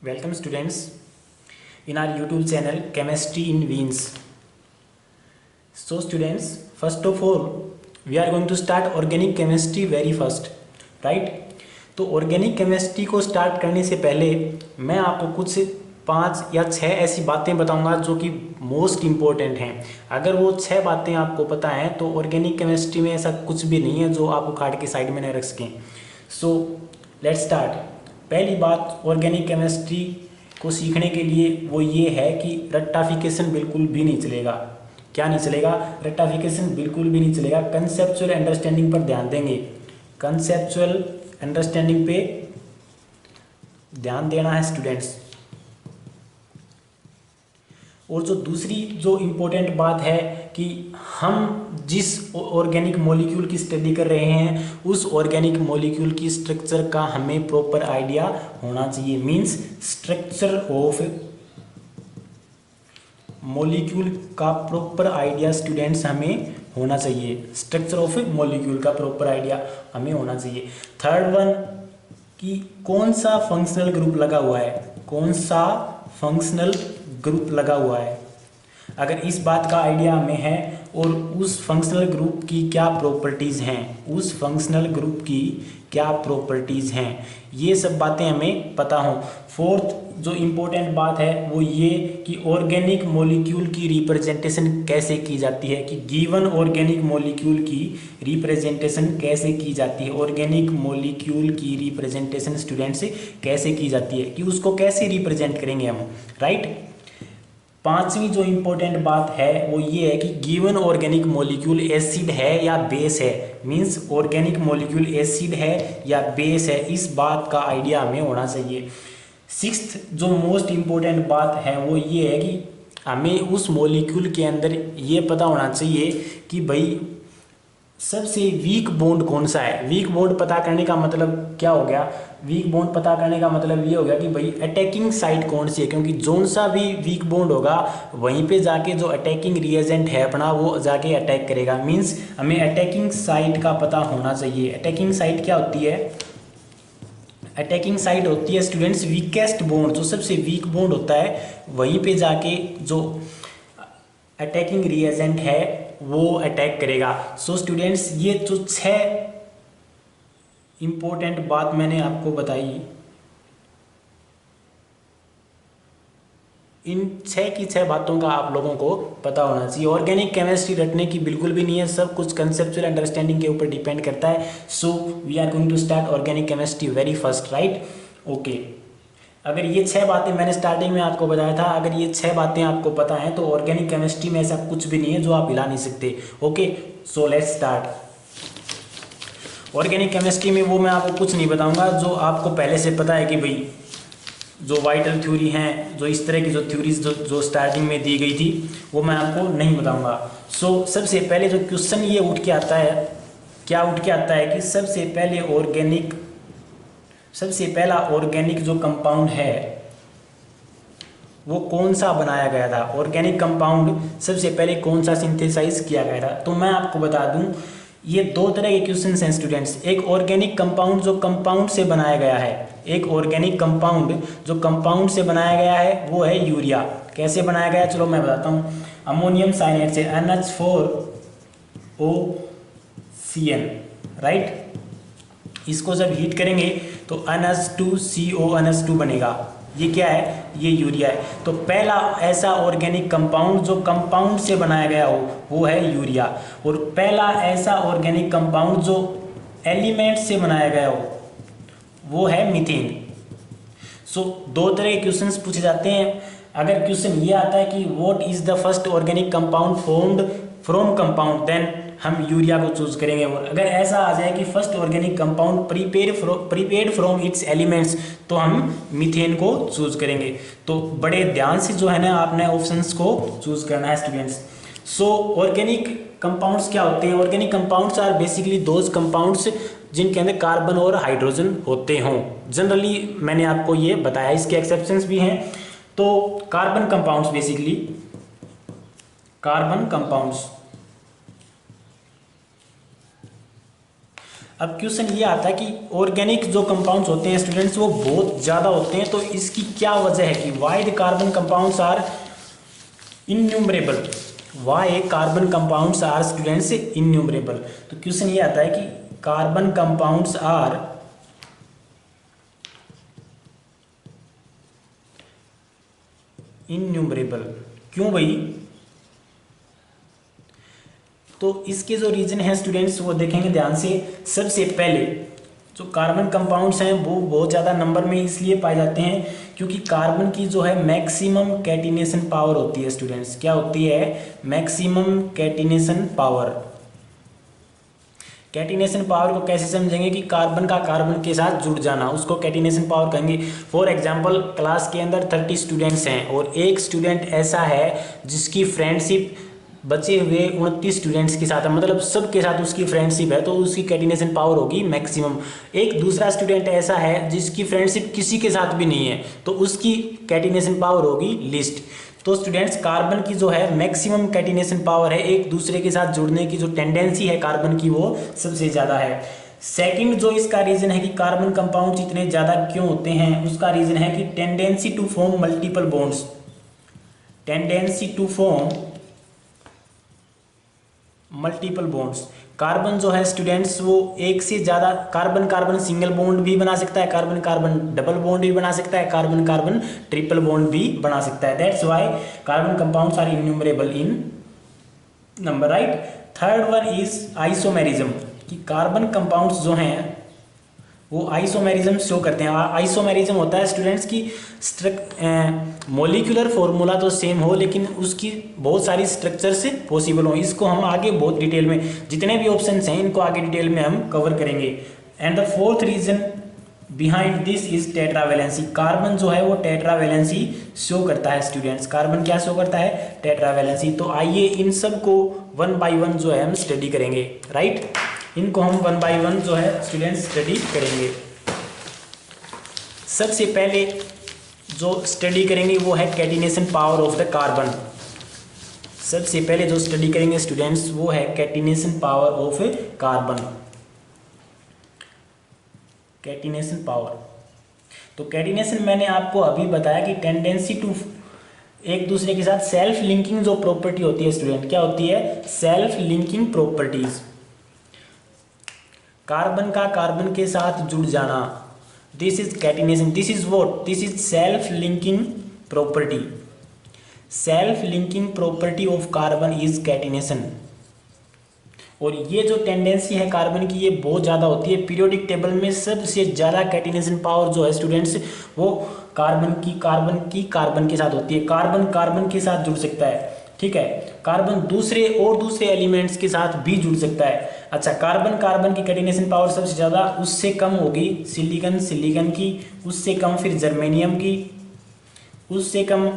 Welcome students in our YouTube channel Chemistry in Veins. So students, first of all we are going to start organic chemistry very first, right? तो organic chemistry को start करने से पहले मैं आपको कुछ 5 या 6 ऐसी बातें बताऊंगा जो कि मोस्ट इम्पोर्टेंट हैं। अगर वो 6 बातें आपको पता हैं तो ऑर्गेनिक केमिस्ट्री में ऐसा कुछ भी नहीं है जो आप उखाड़ के साइड में न रख सकें। So let's start. पहली बात ऑर्गेनिक केमिस्ट्री को सीखने के लिए वो ये है कि रट्टाफिकेशन बिल्कुल भी नहीं चलेगा। क्या नहीं चलेगा? रट्टाफिकेशन बिल्कुल भी नहीं चलेगा। कंसेप्चुअल अंडरस्टैंडिंग पर ध्यान देंगे। कंसेप्चुअल अंडरस्टैंडिंग पे ध्यान देना है स्टूडेंट्स। और जो दूसरी जो इम्पोर्टेंट बात है कि हम जिस ऑर्गेनिक मॉलिक्यूल की स्टडी कर रहे हैं उस ऑर्गेनिक मॉलिक्यूल की स्ट्रक्चर का हमें प्रॉपर आइडिया होना चाहिए। मींस स्ट्रक्चर ऑफ मॉलिक्यूल का प्रॉपर आइडिया स्टूडेंट्स हमें होना चाहिए। स्ट्रक्चर ऑफ मॉलिक्यूल का प्रॉपर आइडिया हमें होना चाहिए। थर्ड वन कि कौन सा फंक्शनल ग्रुप लगा हुआ है, कौन सा फंक्शनल ग्रुप लगा हुआ है। अगर इस बात का आइडिया हमें है और उस फंक्शनल ग्रुप की क्या प्रॉपर्टीज़ हैं, उस फंक्शनल ग्रुप की क्या प्रॉपर्टीज़ हैं, ये सब बातें हमें पता हों। फोर्थ जो इम्पोर्टेंट बात है वो ये कि ऑर्गेनिक मॉलिक्यूल की रिप्रेजेंटेशन कैसे की जाती है, कि गिवन ऑर्गेनिक मॉलिक्यूल की रिप्रेजेंटेशन कैसे की जाती है। ऑर्गेनिक मॉलिक्यूल की रिप्रेजेंटेशन स्टूडेंट्स कैसे की जाती है, कि उसको कैसे रिप्रेजेंट करेंगे हम, राइट। पांचवी जो इम्पोर्टेंट बात है वो ये है कि गिवन ऑर्गेनिक मॉलिक्यूल एसिड है या बेस है। मींस ऑर्गेनिक मॉलिक्यूल एसिड है या बेस है, इस बात का आइडिया हमें होना चाहिए। सिक्स्थ जो मोस्ट इम्पोर्टेंट बात है वो ये है कि हमें उस मॉलिक्यूल के अंदर ये पता होना चाहिए कि भाई सबसे वीक बॉन्ड कौन सा है। वीक बॉन्ड पता करने का मतलब क्या हो गया? वीक बॉन्ड पता करने का मतलब ये हो गया कि भाई अटैकिंग साइट कौन सी है, क्योंकि जोन सा भी वीक बॉन्ड होगा वहीं पे जाके जो अटैकिंग रिएजेंट है अपना वो जाके अटैक करेगा। मींस हमें अटैकिंग साइट का पता होना चाहिए। अटैकिंग साइट क्या होती है? अटैकिंग साइट होती है स्टूडेंट्स वीकेस्ट बॉन्ड, जो सबसे वीक बॉन्ड होता है वहीं पे जाके जो अटैकिंग रिएजेंट है वो अटैक करेगा। सो स्टूडेंट्स ये जो 6 इम्पोर्टेंट बात मैंने आपको बताई, इन 6 की 6 बातों का आप लोगों को पता होना चाहिए। ऑर्गेनिक केमिस्ट्री रटने की बिल्कुल भी नहीं है, सब कुछ कंसेप्चुअल अंडरस्टैंडिंग के ऊपर डिपेंड करता है। So we are going to start organic chemistry very first, right? Okay. अगर ये 6 बातें मैंने स्टार्टिंग में आपको बताया था, अगर ये 6 बातें आपको पता हैं तो ऑर्गेनिक केमिस्ट्री में ऐसा कुछ भी नहीं है जो आप हिला नहीं सकते। Okay, so let's start. Organic chemistry में वो मैं आपको कुछ नहीं बताऊंगा जो आपको पहले से पता है कि भाई जो वाइटल थ्योरी हैं, जो इस तरह की जो थ्योरीज जो स्टार्टिंग में दी गई थी वो मैं आपको नहीं बताऊंगा। सो सबसे पहले जो क्वेश्चन ये उठ के आता है, क्या उठ के आता है कि सबसे पहला ऑर्गेनिक जो कंपाउंड है वो कौन सा बनाया गया था। ऑर्गेनिक कंपाउंड सबसे पहले कौन सा सिंथेसाइज किया गया था। तो मैं आपको बता दूं ये 2 तरह के क्वेश्चन हैं स्टूडेंट्स। एक ऑर्गेनिक कंपाउंड जो कंपाउंड से बनाया गया है, एक ऑर्गेनिक कंपाउंड जो कंपाउंड से बनाया गया है वो है यूरिया। कैसे बनाया गया चलो मैं बताता हूँ। अमोनियम साइनेट से NH4OCN, राइट। इसको जब हीट करेंगे तो NH2CO NH2 बनेगा। ये क्या है? ये यूरिया है। तो पहला ऐसा ऑर्गेनिक कंपाउंड जो कंपाउंड से बनाया गया हो वो है यूरिया। और पहला ऐसा ऑर्गेनिक कंपाउंड जो एलिमेंट से बनाया गया हो वो है मीथेन। सो 2 तरह के क्वेश्चंस पूछे जाते हैं। अगर क्वेश्चन ये आता है कि what is the first organic compound formed from compound, then हम यूरिया को चूज करेंगे। और अगर ऐसा आ जाए कि first organic compound prepared from its elements, तो हम मीथेन को चूज करेंगे। तो बड़े ध्यान से जो है ना आपने ऑप्शंस को चूज करना है स्टूडेंट्स। सो ऑर्गेनिक कंपाउंड्स क्या होते हैं? Organic compounds are basically those compounds जिनके अंदर कार्बन और हाइड्रोजन होते हों। जनरली मैंने आपको ये बताया, इसके एक्सेप्शंस भी हैं। तो carbon compounds, basically carbon compounds अब क्वेश्चन ये आता है कि ऑर्गेनिक जो कंपाउंड्स होते हैं स्टूडेंट्स वो बहुत ज़्यादा होते हैं, तो इसकी क्या वजह है कि why the carbon compounds are innumerable, why carbon compounds are students innumerable. तो क्वेश्चन ये आता है कि कार्बन कंपाउंड्स आर इन्यूमरेबल, क्यों भाई? तो इसके जो रीजन है स्टूडेंट्स वो देखेंगे ध्यान से। सबसे पहले जो कार्बन कंपाउंड्स हैं वो बहुत ज़्यादा नंबर में इसलिए पाए जाते हैं क्योंकि कार्बन की जो है मैक्सिमम कैटिनेशन पावर होती है स्टूडेंट्स। क्या होती है? Maximum catenation power. Catenation power को कैसे समझेंगे कि कार्बन का कार्बन के साथ जुड़ जाना, उसको कैटिनेशन पावर कहेंगे। फॉर एग्जांपल क्लास के अंदर 30 स्टूडेंट्स हैं और एक स्टूडेंट ऐसा है जिसकी फ्रेंडशिप बचे हुए 29 स्टूडेंट्स के साथ है, मतलब सबके साथ उसकी फ्रेंडशिप है, तो उसकी कैटिनेशन पावर होगी मैक्सिमम। एक दूसरा स्टूडेंट ऐसा है जिसकी फ्रेंडशिप किसी के साथ भी नहीं है, तो उसकी कैटिनेशन पावर होगी लिस्ट। तो स्टूडेंट्स कार्बन की जो है मैक्सिमम कैटिनेशन पावर है, एक दूसरे के साथ जुड़ने की जो टेंडेंसी है कार्बन की वो सबसे ज़्यादा है। सेकंड जो इसका रीजन है कि कार्बन कंपाउंड इतने ज़्यादा क्यों होते हैं, उसका रीजन है कि tendency to form multiple bonds. Tendency to form multiple bonds. Carbon जो है स्टूडेंट्स वो एक से ज़्यादा कार्बन कार्बन सिंगल बॉन्ड भी बना सकता है, कार्बन कार्बन डबल बॉन्ड भी बना सकता है, कार्बन कार्बन ट्रिपल बॉन्ड भी बना सकता है। That's why carbon compounds are innumerable in number, right. Third one is isomerism, कि कार्बन कंपाउंड्स जो हैं वो आइसोमेरिज्म शो करते हैं। आइसोमेरिज्म होता है स्टूडेंट्स की मोलिकुलर फॉर्मूला तो सेम हो लेकिन उसकी बहुत सारी स्ट्रक्चर से पॉसिबल हो। इसको हम आगे बहुत डिटेल में, जितने भी ऑप्शंस हैं इनको आगे डिटेल में हम कवर करेंगे। And the fourth reason behind this is tetravalency. Carbon जो है वो टेट्रावेलेंसी शो करता है स्टूडेंट्स। कार्बन क्या शो करता है? टेट्रावेलेंसी। तो आइए इन सब को वन बाय वन जो है हम स्टडी करेंगे, राइट। इनको हम वन बाय वन जो है स्टूडेंट्स स्टडी करेंगे। सबसे पहले जो स्टडी करेंगे वो है catenation power of the carbon. सबसे पहले जो स्टडी करेंगे स्टूडेंट्स वो है catenation power of carbon. Catenation power, तो कैटिनेशन मैंने आपको अभी बताया कि टेंडेंसी टू एक दूसरे के साथ सेल्फ लिंकिंग जो प्रॉपर्टी होती है स्टूडेंट, क्या होती है? Self linking properties. कार्बन का कार्बन के साथ जुड़ जाना, this is catenation. This is what? This is self linking property. Self linking property of carbon is catenation. और ये जो टेंडेंसी है कार्बन की ये बहुत ज़्यादा होती है। पीरियोडिक टेबल में सबसे ज़्यादा कैटिनेशन पावर जो है स्टूडेंट्स वो कार्बन के साथ होती है। कार्बन कार्बन के साथ जुड़ सकता है, ठीक है। कार्बन दूसरे एलिमेंट्स के साथ भी जुड़ सकता है। अच्छा, कार्बन कार्बन की कैटिनेशन पावर सबसे ज़्यादा, उससे कम होगी सिलिकन की, उससे कम फिर जर्मेनियम की, उससे कम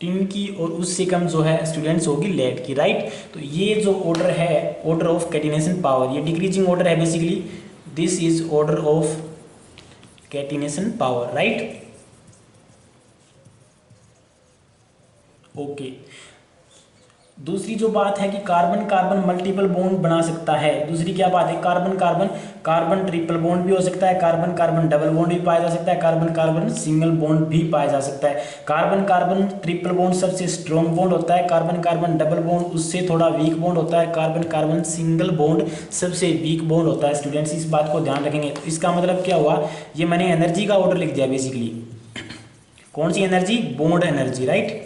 टिन की, और उससे कम जो है स्टूडेंट्स होगी लेड की, राइट। तो ये जो ऑर्डर है, ऑर्डर ऑफ कैटिनेशन पावर, ये डिक्रीजिंग ऑर्डर है basically. This is order of catenation power, right. Okay, दूसरी जो बात है कि कार्बन कार्बन मल्टीपल बॉन्ड बना सकता है। दूसरी क्या बात है? Carbon carbon carbon triple bond भी हो सकता है, कार्बन कार्बन डबल बॉन्ड भी पाया जा सकता है, कार्बन कार्बन सिंगल बॉन्ड भी पाया जा सकता है। कार्बन कार्बन ट्रिपल बॉन्ड सबसे स्ट्रॉन्ग बॉन्ड होता है, कार्बन कार्बन डबल बॉन्ड उससे थोड़ा वीक बॉन्ड होता है, कार्बन कार्बन सिंगल बॉन्ड सबसे वीक बॉन्ड होता है। स्टूडेंट्स इस बात को ध्यान रखेंगे। तो इसका मतलब क्या हुआ? ये मैंने एनर्जी का ऑर्डर लिख दिया बेसिकली। कौन सी energy? Bond energy, right.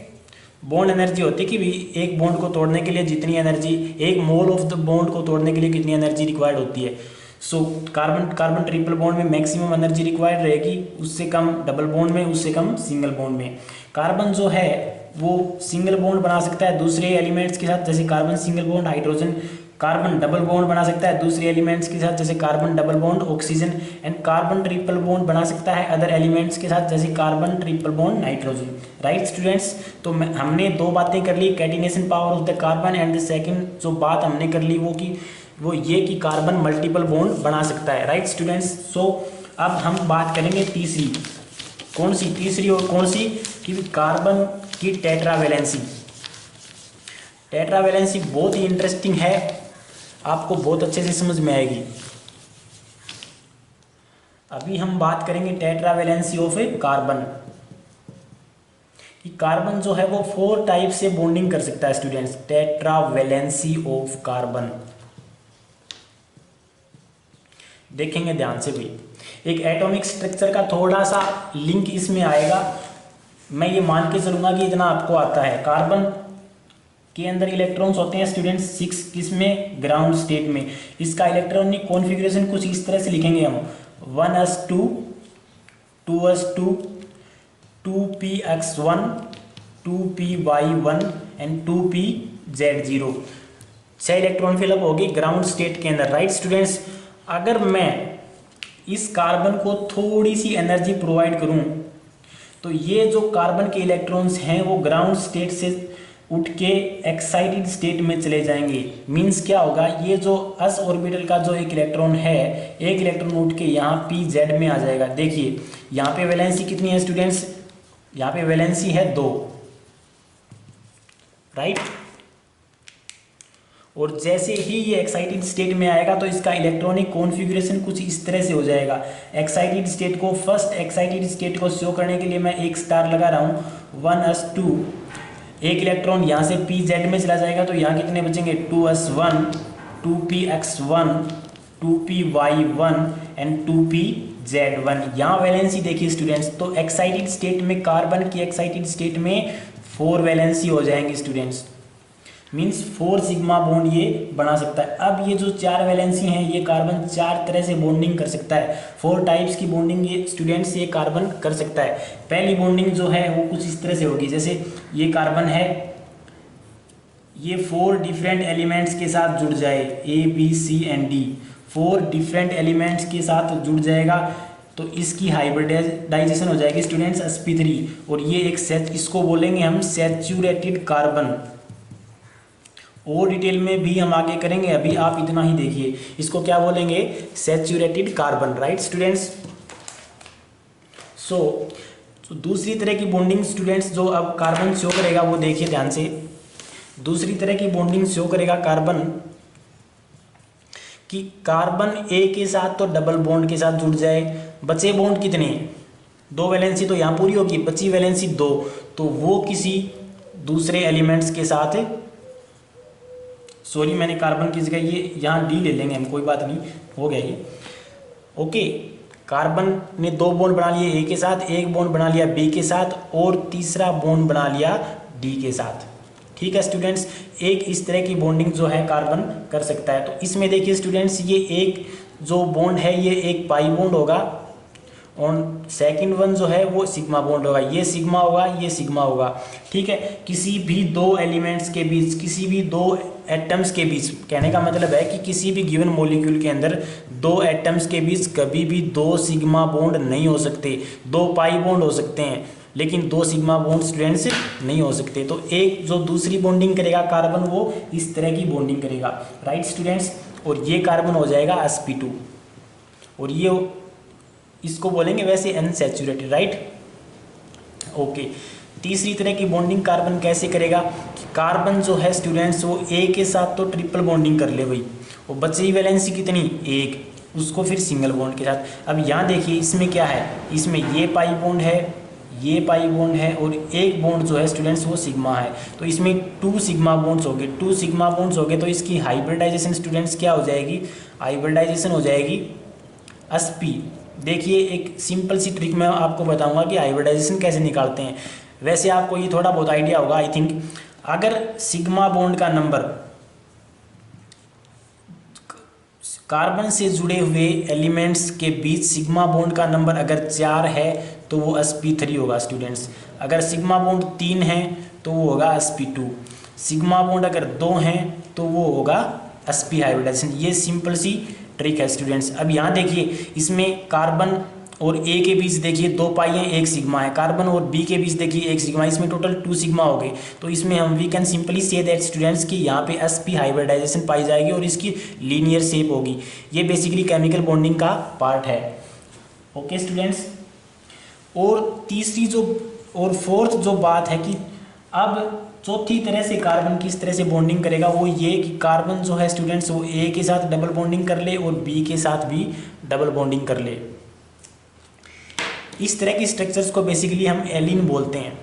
Bond energy होती है कि एक बॉन्ड को तोड़ने के लिए जितनी एनर्जी, एक मोल ऑफ द बॉन्ड को तोड़ने के लिए कितनी एनर्जी रिक्वायर्ड होती है। So carbon carbon triple bond में मैक्सिमम एनर्जी रिक्वायर्ड रहेगी, उससे कम डबल बॉन्ड में, उससे कम सिंगल बॉन्ड में। कार्बन जो है वो सिंगल बॉन्ड बना सकता है दूसरे एलिमेंट्स के साथ, जैसे carbon single bond hydrogen, carbon double bond बना सकता है दूसरे एलिमेंट्स के साथ, जैसे carbon double bond oxygen, and carbon triple bond बना सकता है अदर एलिमेंट्स के साथ, जैसे carbon triple bond nitrogen, right students. तो हमने दो बातें कर ली, catenation power of the carbon, and the second जो बात हमने कर ली वो ये कि कार्बन मल्टीपल बॉन्ड बना सकता है, राइट स्टूडेंट्स। सो अब हम बात करेंगे तीसरी। कौन सी? तीसरी और कौन सी? कि कार्बन की टेट्रावेलेंसी। टेट्रावेलेंसी बहुत ही इंटरेस्टिंग है। आपको बहुत अच्छे से समझ में आएगी। अभी हम बात करेंगे टेट्रावैलेंसी ऑफ कार्बन, कि कार्बन जो है वो 4 टाइप से बॉन्डिंग कर सकता है स्टूडेंट्स। टेट्रावैलेंसी ऑफ कार्बन देखेंगे ध्यान से भी। एक एटॉमिक स्ट्रक्चर का थोड़ा सा लिंक इसमें आएगा, मैं ये मान के चलूंगा कि इतना आपको आता है। कार्बन के अंदर इलेक्ट्रॉन्स होते हैं स्टूडेंट्स 6, किसमें, ग्राउंड स्टेट में। इसका इलेक्ट्रॉनिक कॉन्फ़िगरेशन कुछ इस तरह से लिखेंगे हम, 1s2 2s2 2px1 2py1 and 2pz0। 6 electron fill up होगी ग्राउंड स्टेट के अंदर, राइट स्टूडेंट्स। अगर मैं इस कार्बन को थोड़ी सी एनर्जी प्रोवाइड करूं तो ये जो कार्बन के इलेक्ट्रॉन्स हैं वो ग्राउंड स्टेट से उठ के एक्साइटेड स्टेट में चले जाएंगे। मींस क्या होगा, ये जो s ऑर्बिटल का जो एक इलेक्ट्रॉन है, एक इलेक्ट्रॉन उठ के यहाँ pz में आ जाएगा। देखिए यहाँ पे वैलेंसी कितनी है स्टूडेंट्स, यहाँ पे वैलेंसी है 2, राइट। और जैसे ही ये एक्साइटेड स्टेट में आएगा तो इसका इलेक्ट्रॉनिक कॉन्फ़िगरेशन कुछ इस तरह से हो जाएगा। एक्साइटेड स्टेट को, फर्स्ट एक्साइटेड स्टेट को शो करने के लिए मैं एक स्टार लगा रहा हूँ, 1s2, एक इलेक्ट्रॉन यहाँ से pz में चला जाएगा तो यहाँ कितने बचेंगे, 2s1 2px1 2py1 and 2pz1। यहाँ वैलेंसी देखिए स्टूडेंट्स, तो एक्साइटेड स्टेट में कार्बन की एक्साइटेड स्टेट में 4 वैलेंसी हो जाएंगे स्टूडेंट्स। मीन्स 4 सिग्मा बॉन्ड ये बना सकता है। अब ये जो 4 वैलेंसी हैं ये कार्बन 4 तरह से बॉन्डिंग कर सकता है। 4 टाइप्स की बॉन्डिंग ये स्टूडेंट्स ये कार्बन कर सकता है। पहली बॉन्डिंग जो है वो कुछ इस तरह से होगी, जैसे ये कार्बन है, ये 4 डिफरेंट एलिमेंट्स के साथ जुड़ जाए, A B C and D, 4 different elements के साथ जुड़ जाएगा तो इसकी हाइब्रिडाइजेशन हो जाएगी स्टूडेंट्स sp3। और ये एक इसको बोलेंगे हम सैचुरेटेड कार्बन। और डिटेल में भी हम आगे करेंगे, अभी आप इतना ही देखिए। इसको क्या बोलेंगे, सैचुरेटेड कार्बन, राइट स्टूडेंट्स। सो दूसरी तरह की बॉन्डिंग स्टूडेंट्स जो अब कार्बन शो करेगा वो देखिए ध्यान से। दूसरी तरह की बॉन्डिंग शो करेगा कार्बन कि कार्बन ए के साथ तो डबल बॉन्ड के साथ जुड़ जाए। बचे बॉन्ड कितने, 2 वैलेंसी तो यहाँ पूरी होगी, बची वैलेंसी 2, तो वो किसी दूसरे एलिमेंट्स के साथ, सॉरी मैंने कार्बन की जगह ये यहाँ डी ले लेंगे हम, कोई बात नहीं, हो गया ये, ओके। कार्बन ने 2 बॉन्ड बना लिए ए के साथ, एक बॉन्ड बना लिया बी के साथ और तीसरा बॉन्ड बना लिया डी के साथ। ठीक है स्टूडेंट्स, एक इस तरह की बॉन्डिंग जो है कार्बन कर सकता है। तो इसमें देखिए स्टूडेंट्स, ये एक जो बॉन्ड है ये एक पाई बॉन्ड होगा और सेकंड वन जो है वो सिग्मा बॉन्ड होगा। ये सिग्मा होगा, ये सिग्मा होगा, ठीक है। किसी भी 2 एलिमेंट्स के बीच, किसी भी 2 एटम्स के बीच, कहने का मतलब है कि किसी भी गिवन मॉलिक्यूल के अंदर 2 एटम्स के बीच कभी भी 2 सिग्मा बॉन्ड नहीं हो सकते। 2 पाई बॉन्ड हो सकते हैं लेकिन 2 सिग्मा बॉन्ड स्टूडेंट्स नहीं हो सकते। तो एक जो दूसरी बॉन्डिंग करेगा कार्बन वो इस तरह की बॉन्डिंग करेगा, राइट स्टूडेंट्स। और ये कार्बन हो जाएगा sp2 और ये इसको बोलेंगे वैसे अनसैचुरेटेड, राइट, ओके। तीसरी तरह की बॉन्डिंग कार्बन कैसे करेगा कि कार्बन जो है स्टूडेंट्स वो ए के साथ तो ट्रिपल बॉन्डिंग कर ले भाई, और बची वैलेंसी कितनी, 1, उसको फिर सिंगल बॉन्ड के साथ। अब यहाँ देखिए इसमें क्या है, इसमें ये पाई बॉन्ड है, ये पाई बॉन्ड है और एक बॉन्ड जो है स्टूडेंट्स वो सिग्मा है। तो इसमें 2 सिग्मा बॉन्ड्स हो गए, 2 सिग्मा बॉन्ड्स हो गए तो इसकी हाइब्रिडाइजेशन स्टूडेंट्स क्या हो जाएगी, हाइब्रिडाइजेशन हो जाएगी sp। देखिए एक सिंपल सी ट्रिक मैं आपको बताऊंगा कि हाइब्रिडाइजेशन कैसे निकालते हैं। वैसे आपको ये थोड़ा बहुत आइडिया होगा आई थिंक। अगर सिग्मा बॉन्ड का नंबर, कार्बन से जुड़े हुए एलिमेंट्स के बीच सिग्मा बॉन्ड का नंबर अगर 4 है तो वो sp3 होगा स्टूडेंट्स। अगर सिग्मा बॉन्ड 3 है तो वो होगा sp2। सिग्मा बॉन्ड अगर 2 हैं तो वो होगा sp हाइब्रिडाइजेशन। ये सिंपल सी ट्रिक है स्टूडेंट्स। अब यहाँ देखिए इसमें कार्बन और ए के बीच देखिए 2 पाई है, 1 सिग्मा है। कार्बन और बी के बीच देखिए 1 सिग्मा, इसमें टोटल 2 सिग्मा हो गए। तो इसमें हम we can simply say that students कि यहाँ पे sp हाइब्रिडाइजेशन पाई जाएगी और इसकी लीनियर शेप होगी। ये बेसिकली केमिकल बॉन्डिंग का पार्ट है, ओके स्टूडेंट्स। और तीसरी जो और फोर्थ जो बात है कि अब चौथी तरह से कार्बन किस तरह से बॉन्डिंग करेगा वो ये कि कार्बन जो है स्टूडेंट्स वो ए के साथ डबल बॉन्डिंग कर ले और बी के साथ भी डबल बॉन्डिंग कर ले। इस तरह की स्ट्रक्चर्स को बेसिकली हम एलिन बोलते हैं,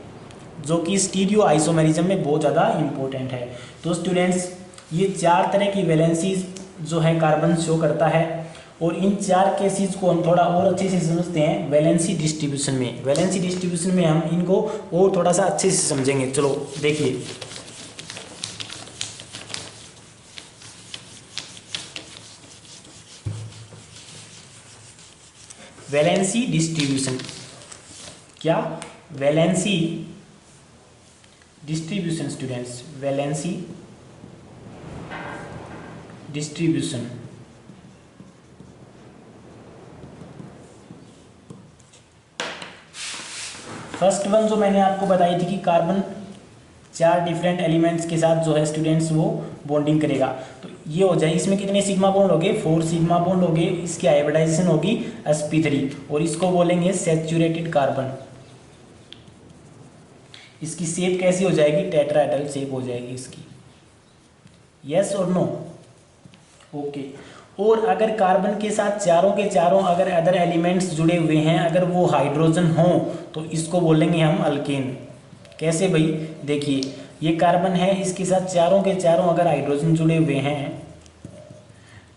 जो कि स्टीरियो आइसोमेरिज्म में बहुत ज़्यादा इंपॉर्टेंट है। तो स्टूडेंट्स ये 4 तरह की वैलेंसीज जो है कार्बन शो करता है, और इन 4 केसेस को हम थोड़ा और अच्छे से समझते हैं वैलेंसी डिस्ट्रीब्यूशन में। वैलेंसी डिस्ट्रीब्यूशन में हम इनको और थोड़ा सा अच्छे से समझेंगे। चलो देखिए, वैलेंसी डिस्ट्रीब्यूशन क्या? Valency distribution students, valency distribution first one जो मैंने आपको बताई थी कि कार्बन 4 डिफरेंट एलिमेंट्स के साथ जो है स्टूडेंट्स वो बॉन्डिंग करेगा। तो ये हो जाए, इसमें कितने सिग्मा बॉन्ड हो गए? 4 सिग्मा बॉन्ड हो गए। इसकी हाइब्रिडाइजेशन होगी sp3 और इसको बोलेंगे सैचुरेटेड कार्बन। इसकी शेप कैसी हो जाएगी? टेट्राहेड्रल शेप हो जाएगी इसकी। यस और नो? ओके। और अगर कार्बन के साथ चारों के चारों अगर अदर एलिमेंट्स जुड़े हुए हैं, अगर वो हाइड्रोजन हो तो इसको बोलेंगे हम अल्केन। कैसे भाई? देखिए, ये कार्बन है, इसके साथ चारों के चारों अगर हाइड्रोजन जुड़े हुए हैं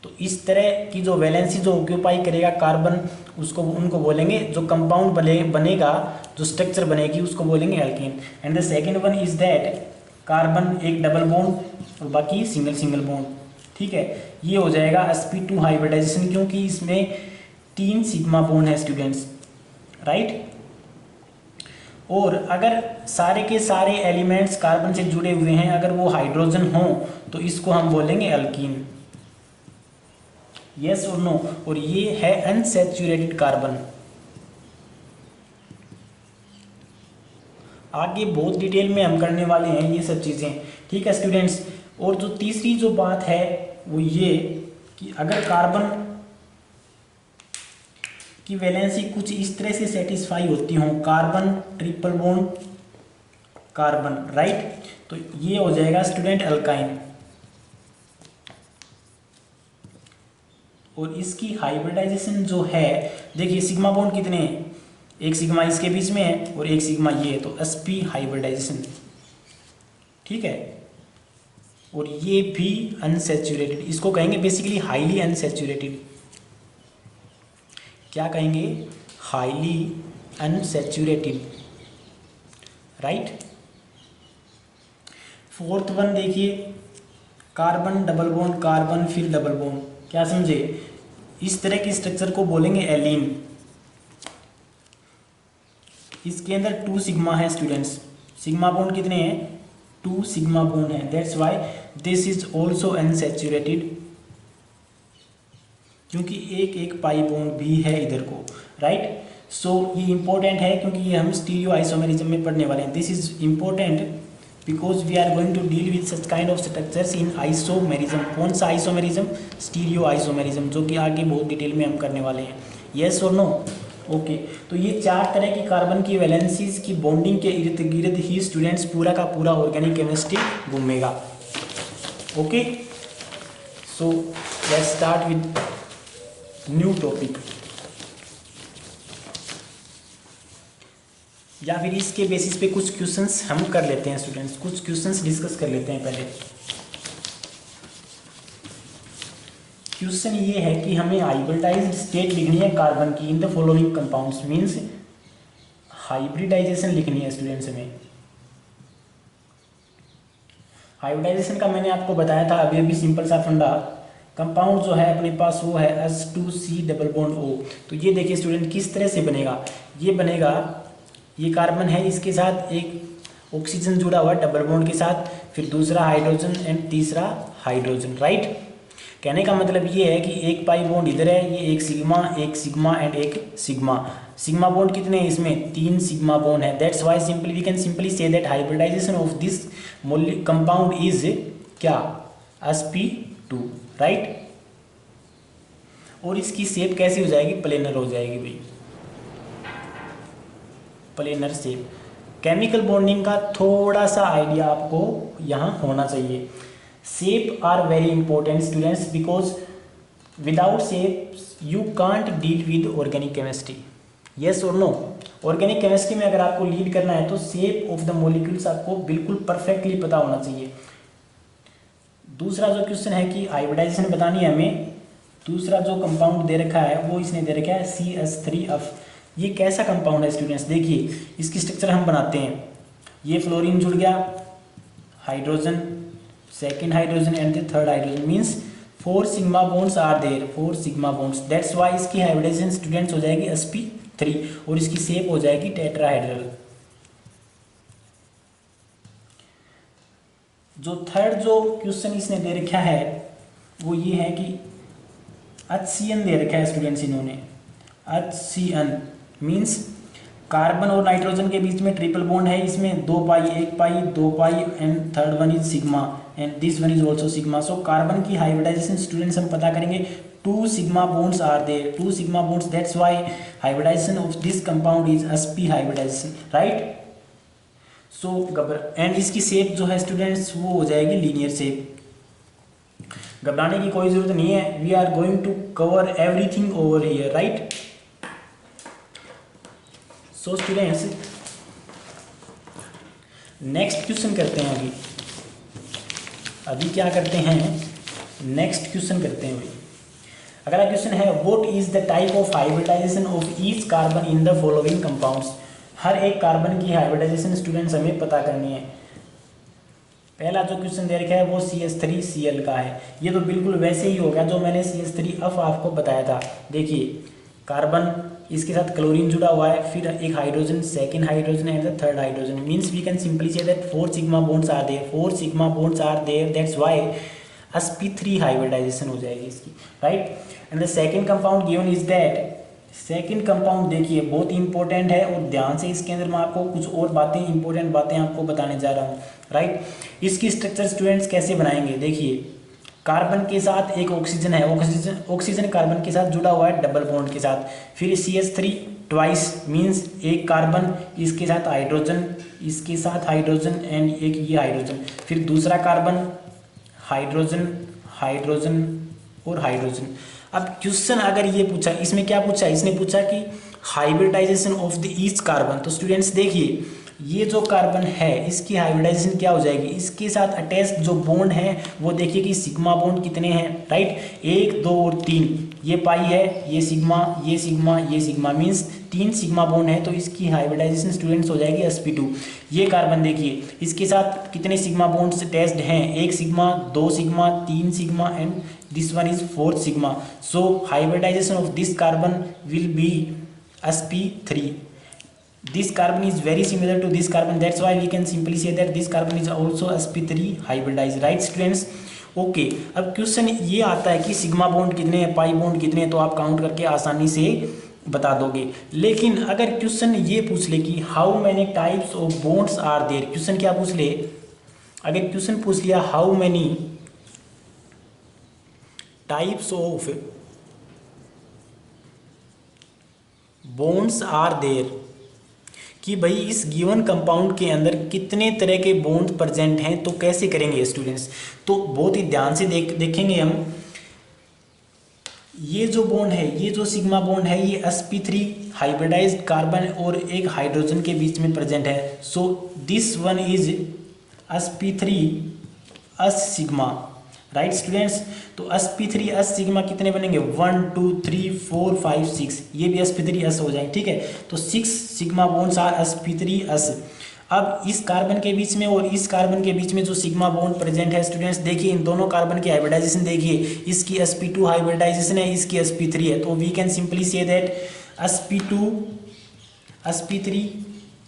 तो इस तरह की जो वैलेंसी जो ऑक्यूपाई करेगा कार्बन, उसको उनको बोलेंगे, जो कंपाउंड बनेगा, जो स्ट्रक्चर बनेगी उसको बोलेंगे alkane. And the second one is that carbon एक डबल बॉन्ड और बाकी सिंगल सिंगल बॉन्ड। ठीक है, ये हो जाएगा sp2 हाइब्रिडाइजेशन, क्योंकि इसमें 3 सिग्मा बॉन्ड है स्टूडेंट्स, राइट। और अगर सारे के सारे एलिमेंट्स कार्बन से जुड़े हुए हैं, अगर वो हाइड्रोजन हो तो इसको हम बोलेंगे अल्कीन। यस और नो? और ये है अनसैचुरेटेड कार्बन। आगे बहुत डिटेल में हम करने वाले हैं ये सब चीज़ें, ठीक है स्टूडेंट्स। और जो तीसरी जो बात है वो ये कि अगर कार्बन की वैलेंसी कुछ इस तरह से सेटिस्फाई होती हो, carbon triple bond carbon, right, तो ये हो जाएगा स्टूडेंट अल्काइन। और इसकी हाइब्रिडाइजेशन जो है, देखिए सिग्मा बॉन्ड कितने हैं? एक सिग्मा इसके बीच में है और एक सिग्मा ये है, तो sp हाइब्रिडाइजेशन, ठीक है। और ये भी अनसैचुरेटेड, इसको कहेंगे बेसिकली हाईली अनसैचुरेटेड। क्या कहेंगे? Highly unsaturated, right. Fourth one देखिए, कार्बन डबल बॉन्ड कार्बन फिर डबल बॉन्ड, क्या समझे? इस तरह की स्ट्रक्चर को बोलेंगे एलीन। इसके अंदर 2 सिग्मा है स्टूडेंट्स, सिग्मा बॉन्ड कितने हैं? 2 सिग्मा बॉन्ड है। That's why this is also unsaturated, क्योंकि एक पाई बॉन्ड भी है इधर को, राइट। सो ये इंपॉर्टेंट है क्योंकि ये हम स्टीरियो आइसोमेरिज्म में पढ़ने वाले हैं। This is important because we are going to deal with such kind of structures in isomerism. कौन सा आइसोमेरिज्म? स्टीरियो आइसोमेरिज्म, जो कि आगे बहुत डिटेल में हम करने वाले हैं। यस और नो? ओके। तो ये 4 तरह की कार्बन की वैलेंसीज की बॉन्डिंग के इर्द गिर्द ही स्टूडेंट्स पूरा का पूरा ऑर्गेनिक केमिस्ट्री घूमेगा। Okay, so let's start with new topic, या फिर इसके बेसिस पे कुछ क्वेश्चंस हम कर लेते हैं स्टूडेंट्स, कुछ क्वेश्चंस डिस्कस कर लेते हैं। पहले क्वेश्चन ये है कि हमें हाइब्रिडाइज्ड स्टेट लिखनी है कार्बन की in the following compounds, means hybridisation लिखनी है स्टूडेंट्स हमें। हाइब्रिडाइजेशन का मैंने आपको बताया था अभी सिंपल सा फंडा। कंपाउंड जो है अपने पास वो है H2C डबल बॉन्ड O। तो ये देखिए स्टूडेंट किस तरह से बनेगा, ये बनेगा, ये कार्बन है, इसके साथ एक ऑक्सीजन जुड़ा हुआ है डबल बॉन्ड के साथ, फिर दूसरा हाइड्रोजन एंड तीसरा हाइड्रोजन, राइट। कहने का मतलब ये है कि एक पाई बॉन्ड इधर है, ये एक सिग्मा एंड एक सिग्मा। सिग्मा बॉन्ड कितने हैं इसमें? 3 सिग्मा बॉन्ड है। That's why simply we can simply say that hybridisation of this compound is क्या? sp2, right. और इसकी शेप कैसी हो जाएगी? प्लेनर हो जाएगी भाई, प्लेनर शेप। केमिकल बॉन्डिंग का थोड़ा सा आइडिया आपको यहाँ होना चाहिए। Shape are very important students because without shape you can't deal with organic chemistry. Yes और नो? ऑर्गेनिक केमिस्ट्री में अगर आपको लीड करना है तो शेप ऑफ द मॉलिक्यूल्स आपको बिल्कुल परफेक्टली पता होना चाहिए। दूसरा जो क्वेश्चन है कि हाइब्रिडाइजेशन बतानी है हमें। दूसरा जो कंपाउंड दे रखा है वो इसने दे रखा है CH3F। ये कैसा कंपाउंड है स्टूडेंट्स? देखिए इसकी स्ट्रक्चर हम बनाते हैं। ये फ्लोरीन जुड़ गया, hydrogen, second hydrogen and the third hydrogen, means 4 sigma bonds are there, 4 sigma bonds. That's why इसकी हाइब्रिडाइजेशन स्टूडेंट्स हो जाएगी sp3 और इसकी शेप हो जाएगी टेट्राहेड्रल। जो थर्ड जो क्वेश्चन इसने दे रखा है वो ये है कि HCN दे रखा है स्टूडेंट्स इन्होंने। HCN मीन्स कार्बन और नाइट्रोजन के बीच में ट्रिपल बॉन्ड है, इसमें 2 pi, 1 pi, 2 pi and third one is sigma and this one is also sigma. So carbon की हाइब्रिडाइजेशन स्टूडेंट्स हम पता करेंगे 2 sigma bonds are there, 2 sigma bonds, that's why hybridization of this compound is sp hybridization, right. So and इसकी shape जो है students वो हो जाएगी लीनियर शेप। घबराने की कोई जरूरत नहीं है, we are going to cover everything over here, right. So students next question करते हैं। अभी क्या करते हैं, नेक्स्ट क्वेश्चन करते हैं। अगला क्वेश्चन है what is the type of hybridization of each carbon in the following compounds. हर एक कार्बन की हाइब्रिडाइजेशन स्टूडेंट्स हमें पता करनी है। पहला जो क्वेश्चन दे रखा है वो CH3Cl का है। ये तो बिल्कुल वैसे ही होगा जो मैंने CH3F आपको बताया था। देखिए कार्बन, इसके साथ क्लोरीन जुड़ा हुआ है, फिर एक hydrogen, second hydrogen and the third hydrogen, means we can simply say that 4 sigma bonds are there, 4 sigma bonds are there, that's why sp3 hybridisation हो जाएगी इसकी, right. And the second compound given is that, second compound देखिए बहुत important है और ध्यान से इसके अंदर मैं आपको कुछ और बातें, इंपॉर्टेंट बातें आपको बताने जा रहा हूँ, राइट। इसकी स्ट्रक्चर स्टूडेंट्स कैसे बनाएंगे? देखिए कार्बन के साथ एक ऑक्सीजन है, ऑक्सीजन कार्बन के साथ जुड़ा हुआ है डबल बॉन्ड के साथ, फिर CH3 ट्वाइस मीन्स एक कार्बन, इसके साथ हाइड्रोजन, इसके साथ हाइड्रोजन एंड एक ये हाइड्रोजन, फिर दूसरा कार्बन, हाइड्रोजन, हाइड्रोजन और हाइड्रोजन। अब क्वेश्चन अगर ये पूछा, इसमें क्या पूछा, इसने पूछा कि hybridisation of the each carbon. तो स्टूडेंट्स देखिए ये जो कार्बन है इसकी हाइब्रिडाइजेशन क्या हो जाएगी, इसके साथ अटैच जो बॉन्ड है वो देखिए कि सिग्मा बॉन्ड कितने हैं, राइट, 1 2 और 3, ये पाई है, ये सिग्मा, ये सिग्मा, ये सिग्मा, मीन्स 3 सिग्मा बॉन्ड है, तो इसकी हाइब्रिडाइजेशन स्टूडेंट्स हो जाएगी sp2। ये कार्बन देखिए इसके साथ कितने सिग्मा बॉन्ड्स अटैच्ड हैं, 1 sigma, 2 sigma, 3 sigma and this one is 4 sigma. So hybridisation of this carbon will be sp3. This carbon is very similar to this carbon, that's why we can simply say that this carbon is also sp3 hybridized, right students? Okay अब question ये आता है कि sigma bond कितने हैं, pi bond कितने हैं, तो आप काउंट करके आसानी से बता दोगे। लेकिन अगर क्वेश्चन ये पूछ ले कि how many types of bonds are there, question क्या पूछ ले, अगर क्वेश्चन पूछ लिया how many types of bonds are there, कि भाई इस गिवन कंपाउंड के अंदर कितने तरह के बॉन्ड प्रेजेंट हैं, तो कैसे करेंगे स्टूडेंट्स? तो बहुत ही ध्यान से देखेंगे हम। ये जो बॉन्ड है, ये जो सिग्मा बॉन्ड है, ये sp3 हाइब्रिडाइज्ड कार्बन और एक हाइड्रोजन के बीच में प्रेजेंट है। So this one is sp3 s sigma, right students. तो sp3 s सिग्मा कितने बनेंगे, 1 2 3 4 5 6, ये भी sp3 s हो जाएंगे, ठीक है। तो 6 sigma bonds are sp3 s। अब इस कार्बन के बीच में और इस कार्बन के बीच में जो सिग्मा बॉन्ड प्रेजेंट है स्टूडेंट्स, देखिए इन दोनों कार्बन की हाइब्रिडाइजेशन देखिए, इसकी sp2 हाइब्रिडाइजेशन है, इसकी sp3 है, तो we can simply say that sp2 sp3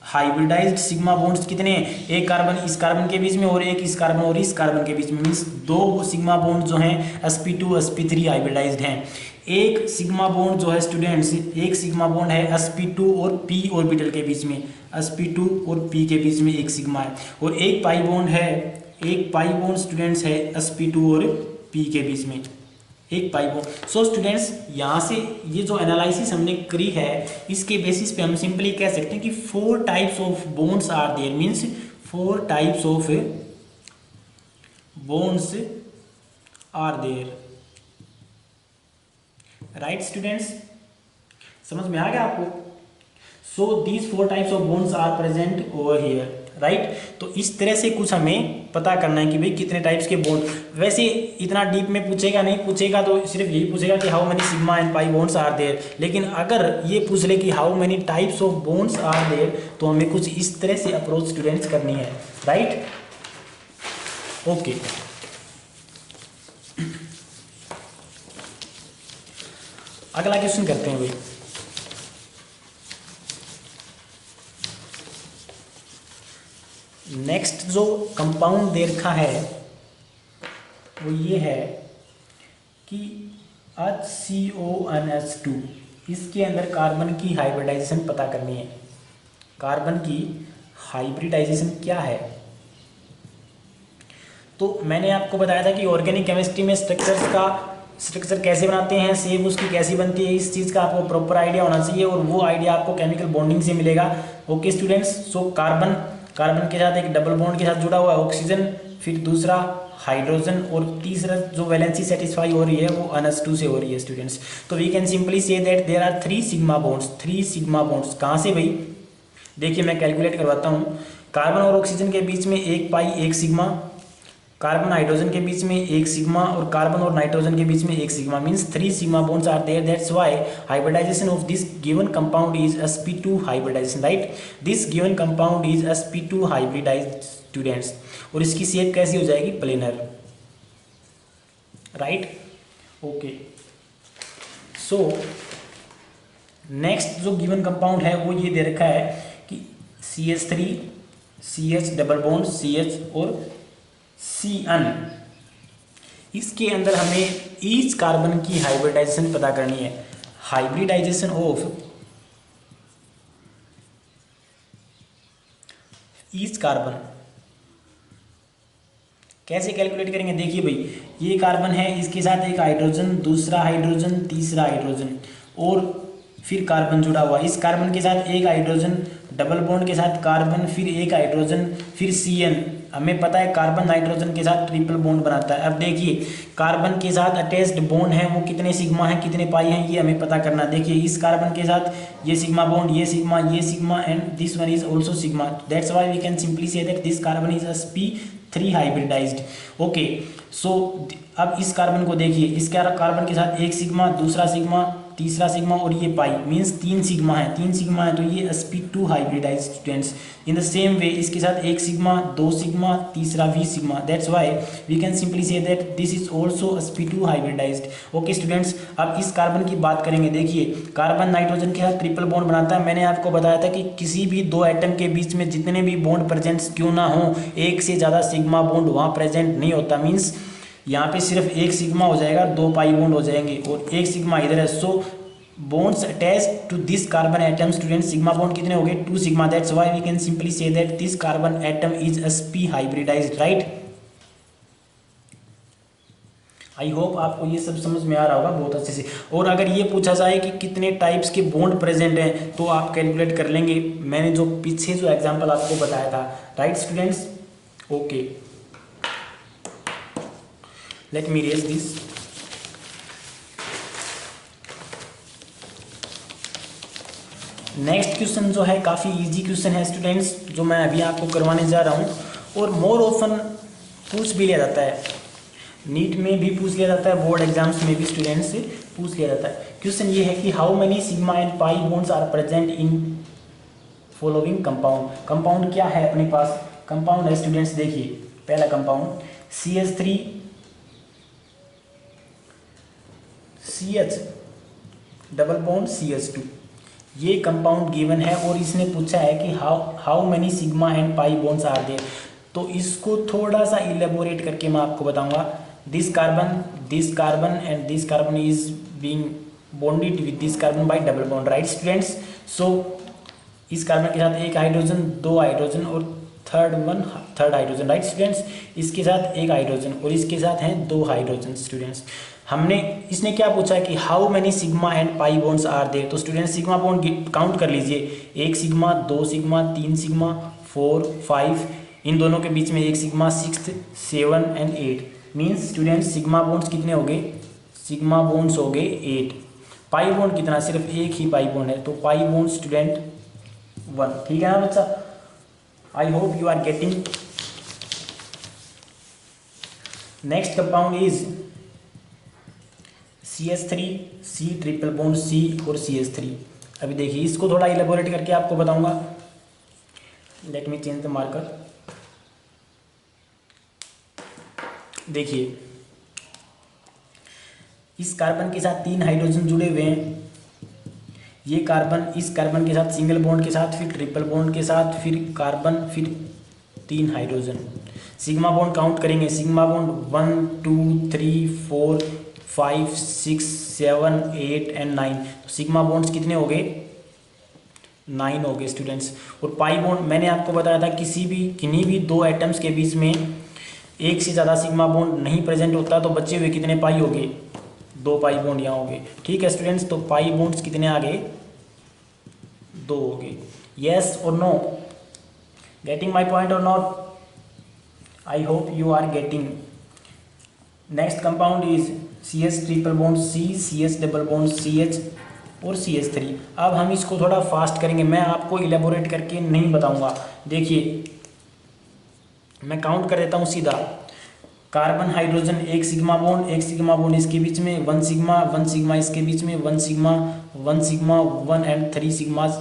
hybridised sigma bonds कितने हैं, एक कार्बन इस कार्बन के बीच में और एक इस कार्बन और इस कार्बन के बीच में, मीन्स 2 सिग्मा बॉन्ड जो हैं sp2 sp3 हाइब्रिडाइज्ड हैं। एक सिग्मा बॉन्ड जो है स्टूडेंट्स, एक सिग्मा बॉन्ड है sp2 और p ऑर्बिटल के बीच में, sp2 और p के बीच में एक सिग्मा है, और एक पाई बॉन्ड है, एक पाई बॉन्ड स्टूडेंट्स है sp2 और p के बीच में, एक पाई बॉन्ड। सो स्टूडेंट्स यहाँ से ये जो एनालिसिस हमने करी है इसके बेसिस पे हम सिंपली कह सकते हैं कि 4 types of bonds are there, means 4 types of bonds are there. Right students, समझ में आ गया आपको? So these 4 types of bonds are present over here. Right, तो इस तरह से कुछ हमें पता करना है कि भाई कितने टाइप्स के बॉन्ड। वैसे इतना डीप में पूछेगा नहीं, पूछेगा तो सिर्फ यही पूछेगा कि how many sigma and pi bonds are there. लेकिन अगर ये पूछ ले कि how many types of bonds are there, तो हमें कुछ इस तरह से अप्रोच स्टूडेंट्स करनी है। Right, okay. अगला क्वेश्चन करते हैं भाई। नेक्स्ट जो कंपाउंड दे रखा है वो ये है कि HCONH2, इसके अंदर कार्बन की हाइब्रिडाइजेशन पता करनी है। कार्बन की हाइब्रिडाइजेशन क्या है? तो मैंने आपको बताया था कि ऑर्गेनिक केमिस्ट्री में स्ट्रक्चर कैसे बनाते हैं, शेप उसकी कैसी बनती है, इस चीज़ का आपको प्रॉपर आइडिया होना चाहिए और वो आइडिया आपको केमिकल बॉन्डिंग से मिलेगा। ओके स्टूडेंट्स, सो कार्बन के साथ एक डबल बॉन्ड के साथ जुड़ा हुआ है ऑक्सीजन, फिर दूसरा हाइड्रोजन और तीसरा जो वैलेंसी सेटिस्फाई हो रही है वो NH2 से हो रही है स्टूडेंट्स। तो we can simply say that there are 3 sigma bonds. 3 sigma bonds कहाँ से भाई? देखिए मैं कैलकुलेट करवाता हूँ। कार्बन और ऑक्सीजन के बीच में 1 पाई 1 सिग्मा, कार्बन हाइड्रोजन के बीच में 1 सिग्मा और कार्बन और नाइट्रोजन के बीच में 1 sigma, means 3 sigma bonds are there. That's why hybridization of this given compound is sp2 hybridization. Right, this given compound is sp2 hybridized students. और इसकी शेप कैसी हो जाएगी? Planar. Right, okay. So next जो given compound है वो ये दे रखा है कि CH3 CH double bond CH और Cn, इसके अंदर हमें ईच कार्बन की हाइब्रिडाइजेशन पता करनी है। हाइब्रिडाइजेशन ऑफ ईच कार्बन कैसे कैलकुलेट करेंगे? देखिए भाई, ये कार्बन है, इसके साथ एक हाइड्रोजन, दूसरा हाइड्रोजन, तीसरा हाइड्रोजन और फिर कार्बन जुड़ा हुआ। इस कार्बन के साथ एक हाइड्रोजन, डबल बॉन्ड के साथ कार्बन, फिर एक हाइड्रोजन, फिर Cn। हमें पता है कार्बन नाइट्रोजन के साथ ट्रिपल बॉन्ड बनाता है। अब देखिए कार्बन के साथ अटैच्ड बॉन्ड है वो कितने सिग्मा है कितने पाई हैं ये हमें पता करना। देखिए इस कार्बन के साथ ये सिग्मा बॉन्ड, ये sigma and this one is also sigma. That's why we can simply say that this carbon is sp3 hybridized. Okay, so अब इस कार्बन को देखिए, इस कार्बन के साथ एक सिग्मा, दूसरा सिग्मा, तीसरा सिग्मा और ये पाई, मीन्स 3 सिग्मा है, 3 सिग्मा है तो ये sp2 hybridized students. In the same way इसके साथ एक सिग्मा, 2 सिग्मा, तीसरा भी sigma. That's why we can simply say that this is also sp2 hybridized. Okay students, अब इस कार्बन की बात करेंगे। देखिए कार्बन नाइट्रोजन के साथ ट्रिपल बॉन्ड बनाता है। मैंने आपको बताया था कि किसी भी 2 एटम के बीच में जितने भी बॉन्ड प्रेजेंट क्यों ना हो, एक से ज़्यादा सिग्मा बॉन्ड वहाँ प्रेजेंट नहीं होता। मीन्स यहाँ पे सिर्फ एक सिग्मा हो जाएगा, 2 पाई बॉन्ड हो जाएंगे और एक सिग्मा इधर है। सो bonds attached to this carbon atom students, sigma bond कितने हो गए? 2 sigma। that's why we can simply say that this carbon atom is sp hybridized। right, I hope आपको ये सब समझ में आ रहा होगा बहुत अच्छे से। और अगर ये पूछा जाए कि कितने टाइप्स के बॉन्ड प्रेजेंट हैं तो आप कैलकुलेट कर लेंगे। मैंने जो पीछे जो एग्जांपल आपको बताया था। Right students, okay, let me raise this. Next question जो है काफ़ी इजी क्वेश्चन है स्टूडेंट्स, जो मैं अभी आपको करवाने जा रहा हूँ और मोर ऑफन पूछ भी लिया जाता है, नीट में भी पूछ लिया जाता है, बोर्ड एग्जाम्स में भी स्टूडेंट्स से पूछ लिया जाता है। क्वेश्चन ये है कि how many sigma and pi bonds are present in following compound. Compound क्या है अपने पास? कंपाउंड है स्टूडेंट्स, देखिए पहला compound CH3 CH double bond CH2, ये कंपाउंड गिवन है और इसने पूछा है कि how many sigma and pi bonds are there. तो इसको थोड़ा सा इलेबोरेट करके मैं आपको बताऊंगा। This carbon and this carbon is being bonded with this carbon by double bond. Right students, so इस कार्बन के साथ एक हाइड्रोजन, 2 हाइड्रोजन और थर्ड हाइड्रोजन। राइट स्टूडेंट्स, इसके साथ एक हाइड्रोजन और इसके साथ हैं 2 हाइड्रोजन स्टूडेंट्स। हमने इसने क्या पूछा कि how many sigma and pi bonds are there. तो स्टूडेंट सिग्मा बॉन्ड काउंट कर लीजिए, 1 सिग्मा, 2 सिग्मा, 3 सिग्मा, 4, 5, इन दोनों के बीच में 1 sigma, 6, 7 and 8। Means student sigma bonds कितने हो गए, सिग्मा बॉन्ड्स हो गए 8। पाई बॉन्ड कितना, सिर्फ एक ही पाई बॉन्ड है, तो पाई बॉन्ड स्टूडेंट 1। ठीक है ना बच्चा, I hope you are getting. Next compound is CH3, C triple bond C और CH3। अभी देखिए इसको थोड़ा इलेबोरेट करके आपको बताऊंगा। Let me change the marker. देखिए इस कार्बन के साथ 3 हाइड्रोजन जुड़े हुए हैं, ये कार्बन इस कार्बन के साथ सिंगल बॉन्ड के साथ, फिर ट्रिपल बॉन्ड के साथ, फिर कार्बन, फिर 3 हाइड्रोजन। सिग्मा बॉन्ड काउंट करेंगे, सिग्मा बॉन्ड 1 2 3 4 5 6 7 8 एंड 9। तो सिग्मा बॉन्ड्स कितने हो गए, 9 हो गए स्टूडेंट्स। और पाई बॉन्ड मैंने आपको बताया था किन्हीं भी 2 एटम्स के बीच में एक से ज़्यादा सिग्मा बॉन्ड नहीं प्रेजेंट होता, तो बचे हुए कितने पाई हो गए, 2 पाई बॉन्ड यहाँ हो गए। ठीक है स्टूडेंट्स, तो पाई बॉन्ड्स कितने आ गए, 2 हो गए। यस और नो, गेटिंग माई पॉइंट और not? I hope you are getting. Next compound is CH triple bond C, CH double bond CH और CH3। अब हम इसको थोड़ा फास्ट करेंगे, मैं आपको इलेबोरेट करके नहीं बताऊंगा। देखिए मैं काउंट कर देता हूँ सीधा। Carbon hydrogen, 1 sigma bond, 1 sigma bond इसके बीच में, 1 सिग्मा, 1 सिग्मा इसके बीच में, 1 सिग्मा, 1 सिग्मा, 1 एंड 3 सिग्मास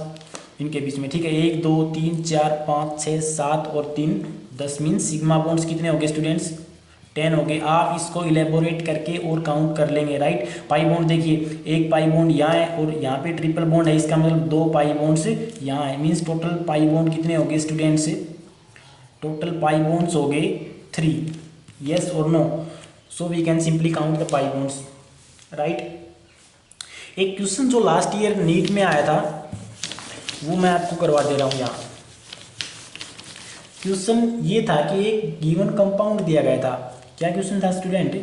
इनके बीच में। ठीक है, 1 2 3 4 5 6 7 और 3 10। मीन सिग्मा बॉन्ड्स कितने हो गए स्टूडेंट्स, 10 हो गए। आप इसको इलेबोरेट करके और काउंट कर लेंगे, राइट। पाई बॉन्ड देखिए, एक पाई बॉन्ड यहाँ है और यहाँ पे ट्रिपल बॉन्ड है, इसका मतलब 2 पाई बॉन्ड्स यहाँ है। मीन्स टोटल पाई बॉन्ड कितने हो गए स्टूडेंट्स, टोटल पाई बॉन्ड्स हो गए 3। यस और no? So we can simply count the pi bonds, right. एक क्वेश्चन जो लास्ट ईयर नीट में आया था वो मैं आपको करवा दे रहा हूँ यहाँ। क्वेश्चन ये था कि एक गिवन कंपाउंड दिया गया था। क्या क्वेश्चन था स्टूडेंट,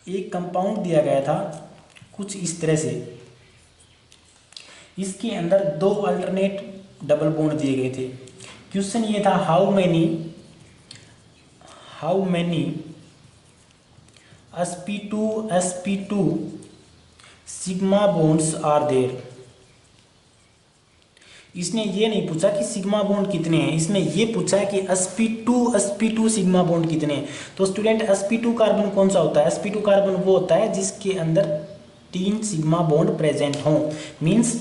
एक कंपाउंड दिया गया था कुछ इस तरह से, इसके अंदर 2 अल्टरनेट डबल बॉन्ड दिए गए थे। क्वेश्चन ये था how many sp2 sigma bonds are there. इसने ये नहीं पूछा कि सिग्मा बॉन्ड कितने हैं, इसने ये पूछा कि sp2 सिग्मा बॉन्ड कितने हैं। तो स्टूडेंट sp2 कार्बन कौन सा होता है, sp2 कार्बन वो होता है जिसके अंदर 3 सिग्मा बॉन्ड प्रेजेंट हों। मीन्स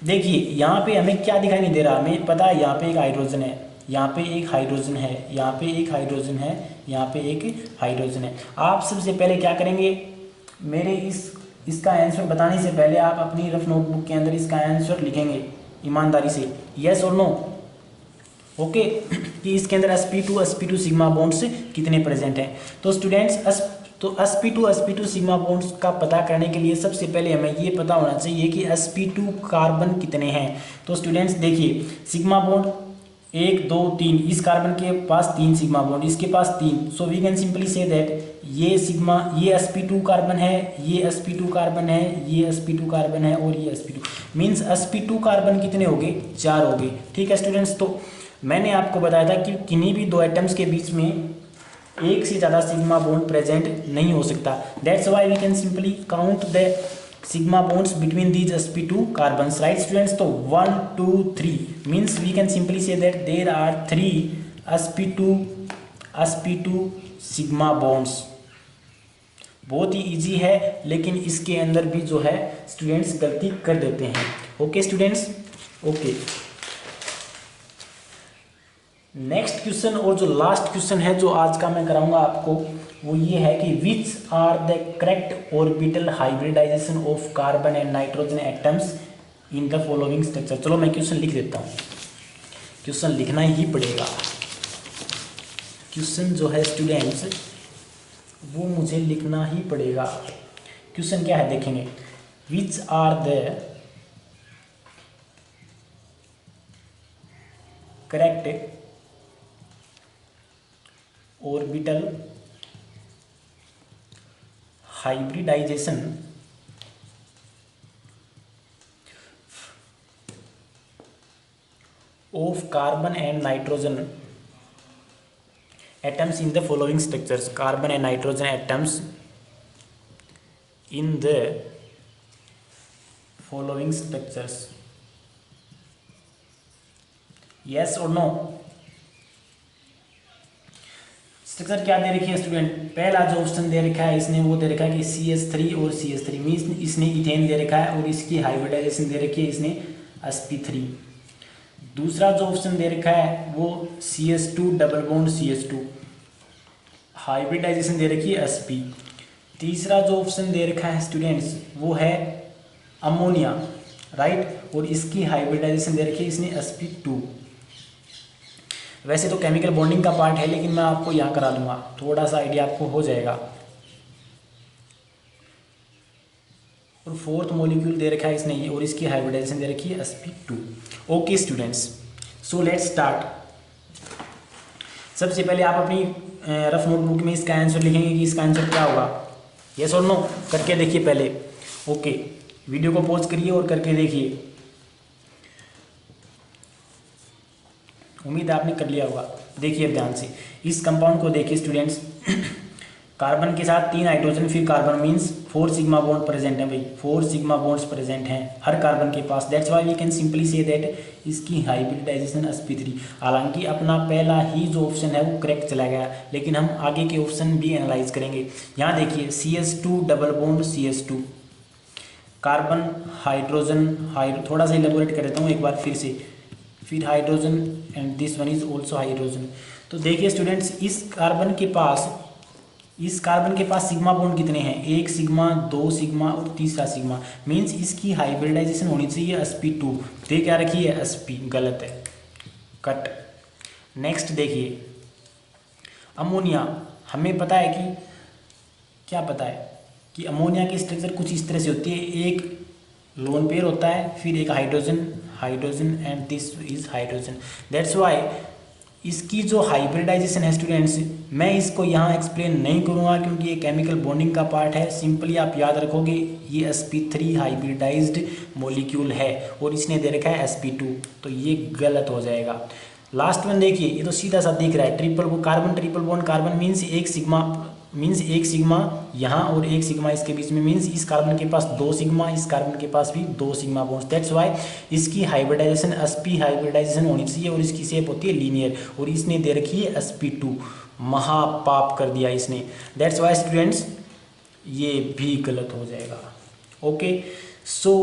देखिए यहाँ पे हमें क्या दिखाई नहीं दे रहा, हमें पता है यहाँ पे एक हाइड्रोजन है, यहाँ पे एक हाइड्रोजन है, यहाँ पे एक हाइड्रोजन है, यहाँ पे एक हाइड्रोजन है। आप सबसे पहले क्या करेंगे, मेरे इसका आंसर बताने से पहले आप अपनी रफ नोटबुक के अंदर इसका आंसर लिखेंगे ईमानदारी से, यस और नो, ओके। कि इसके अंदर sp2 सिग्मा बॉन्ड्स कितने प्रेजेंट हैं। तो स्टूडेंट्स sp2 सिग्मा बॉन्ड्स का पता करने के लिए सबसे पहले हमें ये पता होना चाहिए कि sp2 कार्बन कितने हैं। तो स्टूडेंट्स देखिए सिग्मा बॉन्ड 1 2 3, इस कार्बन के पास 3 सिग्मा बॉन्ड, इसके पास 3। So we can simply say that ये sp2 कार्बन है, ये sp2 कार्बन है, ये sp2 कार्बन है और ये sp2। मीन्स sp2 कार्बन कितने हो गए, 4 हो गए। ठीक है स्टूडेंट्स, तो मैंने आपको बताया था कि किन्हीं भी 2 एटम्स के बीच में एक से ज़्यादा सिग्मा बॉन्ड प्रेजेंट नहीं हो सकता। That's why we can simply count the sigma bonds between these sp2 carbons, right students। तो 1 2 3 means we can simply say that there are 3 sp2 sigma bonds। बहुत ही इजी है, लेकिन इसके अंदर भी जो है स्टूडेंट्स गलती कर देते हैं। Okay students, okay. Next question और जो लास्ट क्वेश्चन है जो आज का मैं कराऊंगा आपको, वो ये है कि which are the correct orbital hybridization of carbon and nitrogen atoms in the following structure. चलो मैं क्वेश्चन लिख देता हूँ, क्वेश्चन लिखना ही पड़ेगा। क्वेश्चन जो है स्टूडेंट्स वो मुझे लिखना ही पड़ेगा। क्वेश्चन क्या है देखेंगे, which are the correct orbital hybridization of carbon and nitrogen atoms in the following structures. Carbon and nitrogen atoms in the following structures. Yes or no? Structure क्या दे रखी है स्टूडेंट? पहला जो ऑप्शन दे रखा है इसने वो दे रखा है कि CH3 और CH3 मीन्स इसने इथेन दे रखा है और इसकी हाइब्रिडाइजेशन दे रखी है इसने sp3। दूसरा जो ऑप्शन दे रखा है वो CH2 double bond CH2 hybridisation दे रखी है sp। तीसरा जो ऑप्शन दे रखा है स्टूडेंट्स वो है अमोनिया, राइट, और इसकी हाइब्रिडाइजेशन दे रखी है इसने sp2। वैसे तो केमिकल बॉन्डिंग का पार्ट है लेकिन मैं आपको यहाँ करा दूंगा, थोड़ा सा आइडिया आपको हो जाएगा। और फोर्थ मॉलिक्यूल दे रखा है इसने ये और इसकी हाइब्रिडाइजेशन दे रखी है sp2। Okay students, so let's start. सबसे पहले आप अपनी रफ नोटबुक में इसका आंसर लिखेंगे कि इसका आंसर क्या होगा। यस और नो करके देखिए पहले। ओके, वीडियो को पॉज करिए और करके देखिए। उम्मीद आपने कर लिया होगा। देखिए ध्यान से इस कंपाउंड को देखिए स्टूडेंट्स। कार्बन के साथ 3 हाइड्रोजन फिर carbon means 4 sigma bond present है भाई, 4 सिग्मा बॉन्ड्स प्रेजेंट हैं हर कार्बन के पास। That's why we can simply say that इसकी हाइब्रिडाइजेशन sp3। हालांकि अपना पहला ही जो ऑप्शन है वो करेक्ट चला गया, लेकिन हम आगे के ऑप्शन भी एनालाइज करेंगे। यहाँ देखिए CH2 double bond CH2 carbon hydrogen थोड़ा सा इलेबोरेट कर देता हूँ एक बार फिर hydrogen and this one is also hydrogen. तो देखिए स्टूडेंट्स इस कार्बन के पास सिग्मा बॉन्ड कितने हैं? 1 सिग्मा, 2 सिग्मा और तीसरा सिग्मा, मीन्स इसकी हाइब्रिडाइजेशन होनी चाहिए sp2। तो क्या रखी है sp, गलत है, कट। नेक्स्ट देखिए अमोनिया। हमें पता है कि क्या पता है कि अमोनिया की स्ट्रक्चर कुछ इस तरह से होती है, एक लोन पेयर होता है फिर एक hydrogen and this is hydrogen. That's why इसकी जो हाइब्रिडाइजेशन है स्टूडेंट्स, मैं इसको यहाँ एक्सप्लेन नहीं करूँगा क्योंकि ये केमिकल बॉन्डिंग का पार्ट है। सिंपली आप याद रखोगे ये sp3 हाइब्रिडाइज्ड मॉलिक्यूल है और इसने दे रखा है sp2, तो ये गलत हो जाएगा। लास्ट वन देखिए, ये तो सीधा सा दिख रहा है ट्रिपल बॉन्ड कार्बन मीन्स एक सिग्मा यहाँ और एक सिग्मा इसके बीच में, मीन्स इस कार्बन के पास 2 सिग्मा, इस कार्बन के पास भी 2 सिग्मा बॉन्ड्स। दैट्स वाई इसकी हाइब्रिडाइजेशन sp हाइब्रिडाइजेशन होनी चाहिए और इसकी शेप होती है लीनियर, और इसने दे रखी है sp2। महापाप कर दिया इसने। दैट्स वाई स्टूडेंट्स ये भी गलत हो जाएगा। ओके, सो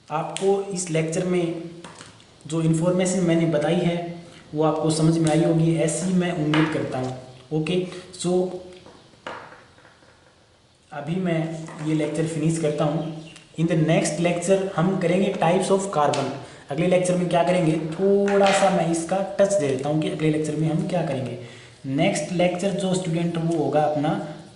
आपको इस लेक्चर में जो इन्फॉर्मेशन मैंने बताई है वो आपको समझ में आई होगी, ऐसी मैं उम्मीद करता हूँ। ओके, सो अभी मैं ये लेक्चर फिनिश करता हूँ। इन द नेक्स्ट लेक्चर हम करेंगे टाइप्स ऑफ कार्बन। अगले लेक्चर में क्या करेंगे, थोड़ा सा मैं इसका टच दे देता हूँ कि अगले लेक्चर में हम क्या करेंगे। नेक्स्ट लेक्चर जो स्टूडेंट वो होगा अपना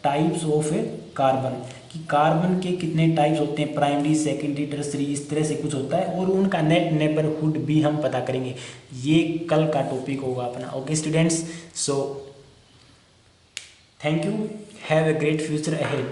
टाइप्स ऑफ कार्बन, कि कार्बन के कितने टाइप्स होते हैं, प्राइमरी, सेकेंडरी, टर्सरी, इस तरह से कुछ होता है, और उनका नेट नेबरहुड भी हम पता करेंगे। ये कल का टॉपिक होगा अपना। Okay students, so thank you, have a great future ahead।